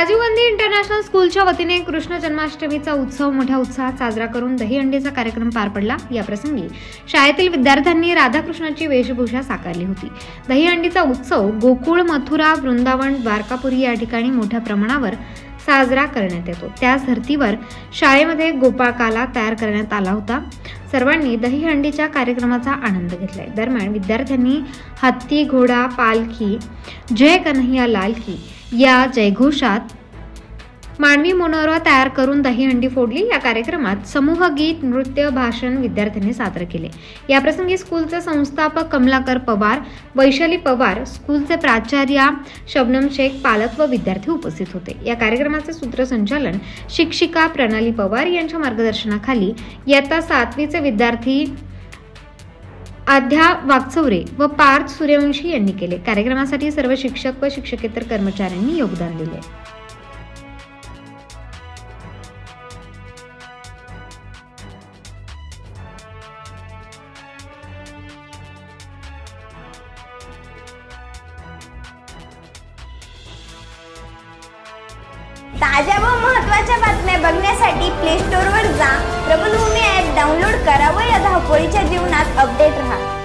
Rajiv Gandhi international स्कूलच्या वतीने कृष्ण जन्माष्टमीचा उत्सव मोठ्या उत्साहात साजरा करून दहीहंडीचा कार्यक्रम पार पडला। या प्रसंगी शाळेतील विद्यार्थ्यांनी राधाकृष्णाची वेशभूषा साकारली होती। दहीहंडीचा उत्सव गोकुळ, मथुरा, वृंदावन, द्वारकापुरी या ठिकाणी मोठ्या प्रमाणावर साजरा करण्यात येतो। त्याच धर्तीवर शाळेमध्ये गोपाळकाला तयार करण्यात आला होता। सर्वांनी दहीहंडीच्या कार्यक्रमाचा आनंद घेतलाय। दरम्यान विद्यार्थ्यांनी हत्ती, घोडा, पालखी, जय कन्हैया लाल की या जयघोषात मानवी मनोरा तयार करून दहीहंडी फोडली। या कार्यक्रमात समूह गीत, नृत्य, भाषण विद्यार्थ्यांनी सादर केले। या प्रसंगी स्कूलचे संस्थापक कमलाकर पवार, वैशाली पवार, स्कूलचे प्राचार्य शबनम शेख, पालक व विद्यार्थी उपस्थित होते। या कार्यक्रमाचे सूत्रसंचालन शिक्षिका प्रणाली पवार यांच्या मार्गदर्शनाखाली इयत्ता 7वीचे विद्यार्थी आध्या वागचौरे व पार्थ सूर्यवंशी यांनी केले। कार्यक्रमासाठी सर्व शिक्षक व शिक्षकेतर कर्मचाऱ्यांनी योगदान दिले। ताज्या व महत्त्वाच्या बातम्या बघण्यासाठी प्ले स्टोअरवर जा, प्रबलभूमी ॲप डाउनलोड करा व या धावपळीच्या जीवनात अपडेट रहा।